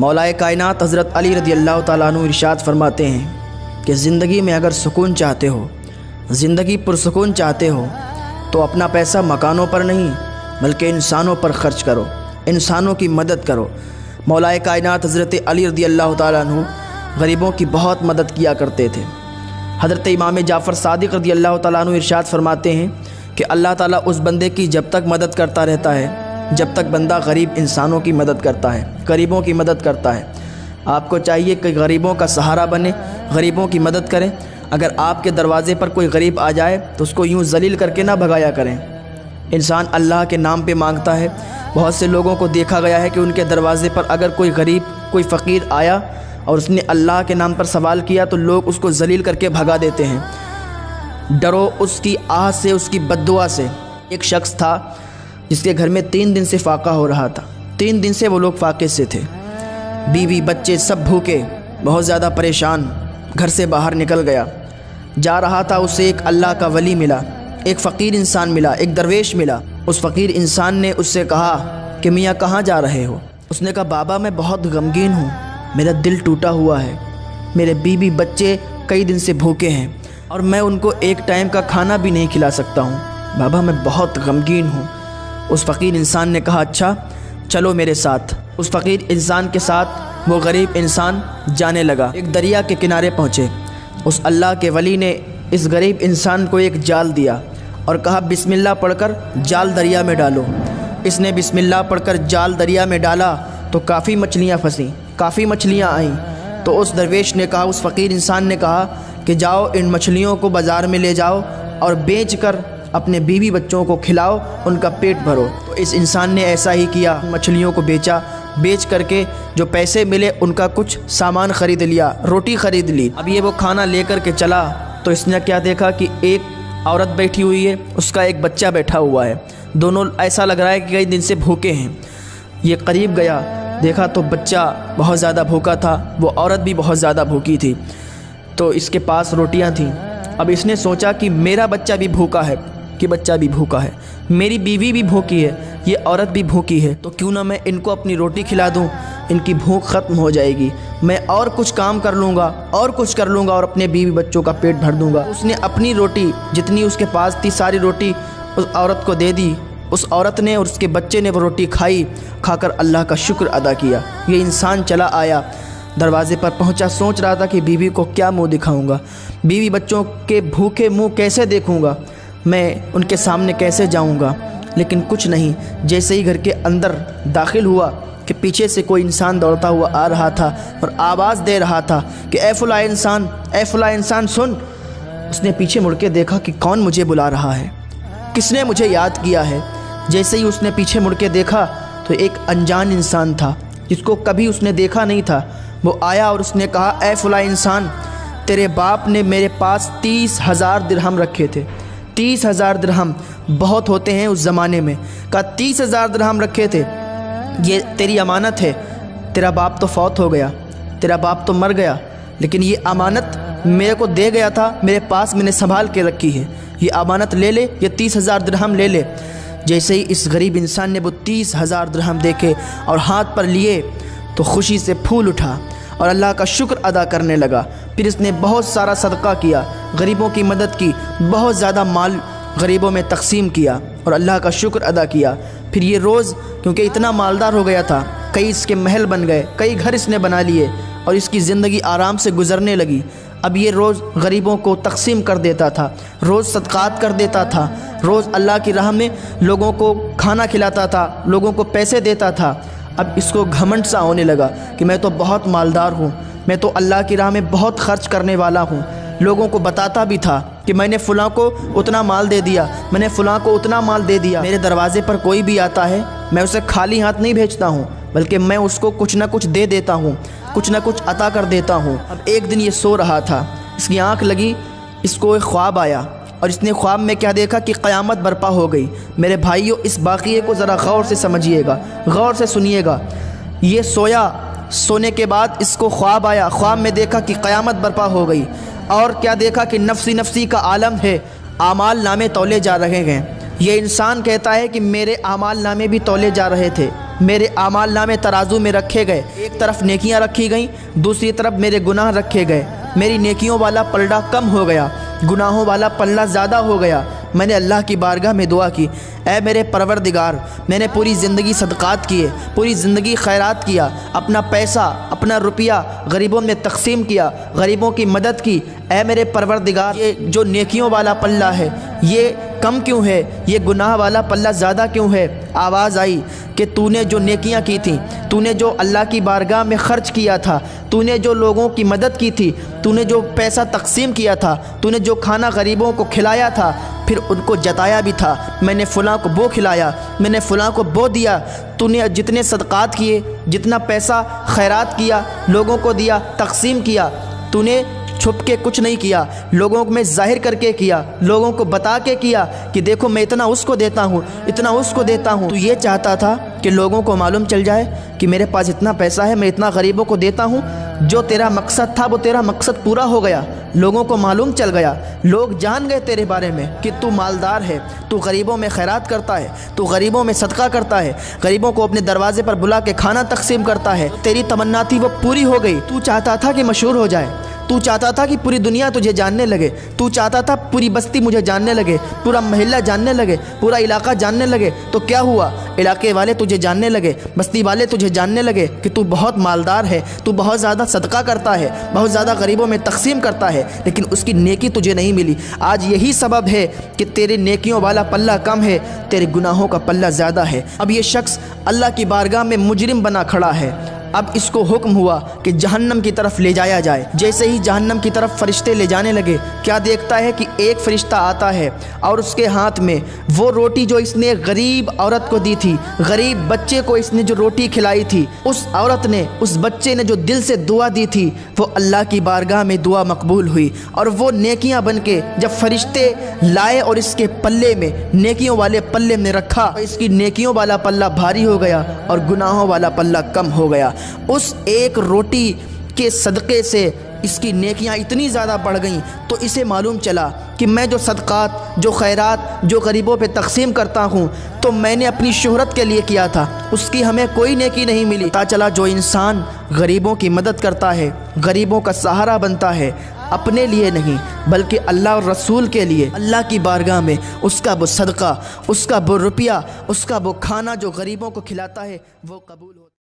मौलाए कायनात हज़रत अली रज़ी अल्लाह ताला अन्हु इरशाद फरमाते हैं कि ज़िंदगी में अगर सुकून चाहते हो, ज़िंदगी पुरसुकून चाहते हो, तो अपना पैसा मकानों पर नहीं बल्कि इंसानों पर ख़र्च करो, इंसानों की मदद करो। मौलाए कायनात हज़रत अली रज़ी अल्लाह ताला अन्हु गरीबों की बहुत मदद किया करते थे। हज़रत इमाम जाफ़र सादिक़ रज़ी अल्लाह ताला अन्हु इरशाद फरमाते हैं कि अल्लाह ताला उस बंदे की जब तक मदद करता रहता है जब तक बंदा गरीब इंसानों की मदद करता है, गरीबों की मदद करता है। आपको चाहिए कि गरीबों का सहारा बने, गरीबों की मदद करें। अगर आपके दरवाज़े पर कोई गरीब आ जाए तो उसको यूँ ज़लील करके ना भगाया करें। इंसान अल्लाह के नाम पे मांगता है। बहुत से लोगों को देखा गया है कि उनके दरवाज़े पर अगर कोई गरीब, कोई फ़कीर आया और उसने अल्लाह के नाम पर सवाल किया तो लोग उसको ज़लील करके भगा देते हैं। डरो उसकी आह से, उसकी बद्दुआ से। एक शख्स था जिसके घर में 3 दिन से फाका हो रहा था। 3 दिन से वो लोग फाके से थे, बीवी बच्चे सब भूखे, बहुत ज़्यादा परेशान। घर से बाहर निकल गया, जा रहा था, उसे एक अल्लाह का वली मिला, एक फ़कीर इंसान मिला, एक दरवेश मिला। उस फ़कीर इंसान ने उससे कहा कि मियाँ कहाँ जा रहे हो? उसने कहा बाबा मैं बहुत गमगीन हूँ, मेरा दिल टूटा हुआ है, मेरे बीवी बच्चे कई दिन से भूखे हैं और मैं उनको एक टाइम का खाना भी नहीं खिला सकता हूँ। बाबा मैं बहुत गमगीन हूँ। उस फ़कीर इंसान ने कहा अच्छा चलो मेरे साथ। उस फ़कीर इंसान के साथ वो गरीब इंसान जाने लगा। एक दरिया के किनारे पहुँचे। उस अल्लाह के वली ने इस गरीब इंसान को एक जाल दिया और कहा बिस्मिल्लाह पढ़कर जाल दरिया में डालो। इसने बिस्मिल्लाह पढ़कर जाल दरिया में डाला तो काफ़ी मछलियाँ फंसी, काफ़ी मछलियाँ आईं। तो उस दरवेश ने कहा, उस फ़कीर इंसान ने कहा कि जाओ इन मछलियों को बाज़ार में ले जाओ और बेच कर अपने बीवी बच्चों को खिलाओ, उनका पेट भरो। तो इस इंसान ने ऐसा ही किया, मछलियों को बेचा, बेच करके जो पैसे मिले उनका कुछ सामान ख़रीद लिया, रोटी ख़रीद ली। अब ये वो खाना लेकर के चला तो इसने क्या देखा कि एक औरत बैठी हुई है, उसका एक बच्चा बैठा हुआ है। दोनों ऐसा लग रहा है कि कई दिन से भूखे हैं। ये करीब गया, देखा तो बच्चा बहुत ज़्यादा भूखा था, वो औरत भी बहुत ज़्यादा भूखी थी। तो इसके पास रोटियां थीं। अब इसने सोचा कि मेरा बच्चा भी भूखा है, कि बच्चा भी भूखा है, मेरी बीवी भी भूखी है, ये औरत भी भूखी है, तो क्यों ना मैं इनको अपनी रोटी खिला दूं, इनकी भूख ख़त्म हो जाएगी। मैं और कुछ काम कर लूँगा, और कुछ कर लूँगा और अपने बीवी बच्चों का पेट भर दूँगा। उसने अपनी रोटी जितनी उसके पास थी सारी रोटी उस औरत को दे दी। उस औरत ने और उसके बच्चे ने वो रोटी खाई, खाकर अल्लाह का शुक्र अदा किया। ये इंसान चला आया, दरवाज़े पर पहुंचा, सोच रहा था कि बीवी को क्या मुंह दिखाऊंगा, बीवी बच्चों के भूखे मुंह कैसे देखूंगा, मैं उनके सामने कैसे जाऊंगा। लेकिन कुछ नहीं, जैसे ही घर के अंदर दाखिल हुआ कि पीछे से कोई इंसान दौड़ता हुआ आ रहा था और आवाज़ दे रहा था कि ए फुला इंसान, ए फुला इंसान सुन। उसने पीछे मुड़ के देखा कि कौन मुझे बुला रहा है, किसने मुझे याद किया है। जैसे ही उसने पीछे मुड़ के देखा तो एक अनजान इंसान था जिसको कभी उसने देखा नहीं था। वो आया और उसने कहा ए फुला इंसान, तेरे बाप ने मेरे पास 30,000 दिरहम रखे थे। 30,000 दिरहम बहुत होते हैं उस ज़माने में। कहा 30,000 दिरहम रखे थे, ये तेरी अमानत है। तेरा बाप तो फौत हो गया, तेरा बाप तो मर गया, लेकिन ये अमानत मेरे को दे गया था, मेरे पास मैंने संभाल के रखी है। ये अमानत ले ले, ये 30,000 दिरहम ले ले। जैसे ही इस गरीब इंसान ने वो 30,000 दिरहम देखे और हाथ पर लिए तो खुशी से फूल उठा और अल्लाह का शुक्र अदा करने लगा। फिर इसने बहुत सारा सदका किया, गरीबों की मदद की, बहुत ज़्यादा माल गरीबों में तकसीम किया और अल्लाह का शुक्र अदा किया। फिर ये रोज़, क्योंकि इतना मालदार हो गया था, कई इसके महल बन गए, कई घर इसने बना लिए और इसकी ज़िंदगी आराम से गुजरने लगी। अब ये रोज़ गरीबों को तकसीम कर देता था, रोज़ सदक़ात कर देता था, रोज़ अल्लाह की राह में लोगों को खाना खिलाता था, लोगों को पैसे देता था। अब इसको घमंड सा होने लगा कि मैं तो बहुत मालदार हूँ, मैं तो अल्लाह की राह में बहुत खर्च करने वाला हूँ। लोगों को बताता भी था कि मैंने फ़लाँ को उतना माल दे दिया, मैंने फ़लाँ को उतना माल दे दिया। मेरे दरवाज़े पर कोई भी आता है मैं उसे खाली हाथ नहीं भेजता हूँ, बल्कि मैं उसको कुछ ना कुछ दे देता हूँ, कुछ ना कुछ अता कर देता हूँ। अब एक दिन ये सो रहा था, इसकी आँख लगी, इसको एक ख्वाब आया और इसने ख्वाब में क्या देखा कि क़यामत बर्पा हो गई। मेरे भाइयों, इस वाक़ये को ज़रा गौर से समझिएगा, गौर से सुनिएगा। ये सोया, सोने के बाद इसको ख्वाब आया, ख्वाब में देखा कि क़यामत बर्पा हो गई और क्या देखा कि नफ्सी नफ्सी का आलम है, आमाल नामे तौले जा रहे हैं। ये इंसान कहता है कि मेरे आमाल नामे भी तौले जा रहे थे, मेरे आमाल नामे तराजू में रखे गए। एक तरफ नेकियां रखी गईं, दूसरी तरफ मेरे गुनाह रखे गए। मेरी नेकियों वाला पलड़ा कम हो गया, गुनाहों वाला पल्ला ज़्यादा हो गया। मैंने अल्लाह की बारगाह में दुआ की, ऐ मेरे परवरदिगार, मैंने पूरी ज़िंदगी सदक़ात किए, पूरी ज़िंदगी खैरात किया, अपना पैसा अपना रुपया गरीबों में तकसीम किया, गरीबों की मदद की। ऐ मेरे परवरदिगार, ये जो नेकियों वाला पल्ला है ये कम क्यों है, ये गुनाह वाला पल्ला ज़्यादा क्यों है। आवाज़ आई कि तूने जो नेकियां की थी, तूने जो अल्लाह की बारगाह में ख़र्च किया था, तूने जो लोगों की मदद की थी, तूने जो पैसा तकसीम किया था, तूने जो खाना गरीबों को खिलाया था, फिर उनको जताया भी था, मैंने फ़लाँ को वो खिलाया, मैंने फ़लाँ को वो दिया। तूने जितने सदक़ात किए, जितना पैसा खैरात किया, लोगों को दिया, तकसीम किया, तूने छुप के कुछ नहीं किया, लोगों में ज़ाहिर करके किया, लोगों को बता के किया कि देखो मैं इतना उसको देता हूँ, इतना उसको देता हूँ। तू ये चाहता था कि लोगों को मालूम चल जाए कि मेरे पास इतना पैसा है, मैं इतना गरीबों को देता हूँ। जो तेरा मकसद था वो तेरा मकसद पूरा हो गया, लोगों को मालूम चल गया, लोग जान गए तेरे बारे में कि तू मालदार है, तू गरीबों में खैरात करता है, तू गरीबों में सदका करता है, गरीबों को अपने दरवाजे पर बुला के खाना तकसीम करता है। तेरी तमन्ना थी वो पूरी हो गई। तू चाहता था कि मशहूर हो जाए, तू चाहता था कि पूरी दुनिया तुझे जानने लगे, तू चाहता था पूरी बस्ती मुझे जानने लगे, पूरा महल्ला जानने लगे, पूरा इलाका जानने लगे। तो क्या हुआ, इलाके वाले तुझे जानने लगे, बस्ती वाले तुझे जानने लगे कि तू बहुत मालदार है, तू बहुत ज़्यादा सदका करता है, बहुत ज़्यादा गरीबों में तकसीम करता है, लेकिन उसकी नेकी तुझे नहीं मिली। आज यही सबब है कि तेरी नेकियों वाला पल्ला कम है, तेरे गुनाहों का पल्ला ज़्यादा है। अब ये शख्स अल्लाह की बारगाह में मुजरिम बना खड़ा है। अब इसको हुक्म हुआ कि जहन्नम की तरफ ले जाया जाए। जैसे ही जहन्नम की तरफ फरिश्ते ले जाने लगे, क्या देखता है कि एक फरिश्ता आता है और उसके हाथ में वो रोटी जो इसने गरीब औरत को दी थी, गरीब बच्चे को इसने जो रोटी खिलाई थी, उस औरत ने, उस बच्चे ने जो दिल से दुआ दी थी, वो अल्लाह की बारगाह में दुआ मकबूल हुई। और वो नेकियां बन के जब फरिश्ते लाए और इसके पल्ले में, नेकियों वाले पल्ले में रखा, तो इसकी नेकियों वाला पल्ला भारी हो गया और गुनाहों वाला पल्ला कम हो गया। उस एक रोटी के सदक़े से इसकी नेकियां इतनी ज़्यादा बढ़ गईं, तो इसे मालूम चला कि मैं जो सदक़ात, जो खैरात, जो गरीबों पे तकसीम करता हूँ, तो मैंने अपनी शोहरत के लिए किया था, उसकी हमें कोई नेकी नहीं मिली। पता चला जो इंसान गरीबों की मदद करता है, गरीबों का सहारा बनता है, अपने लिए नहीं बल्कि अल्लाह और रसूल के लिए, अल्लाह की बारगाह में उसका वो सदका, उसका वो रुपया, उसका वो खाना जो गरीबों को खिलाता है वो कबूल होता है।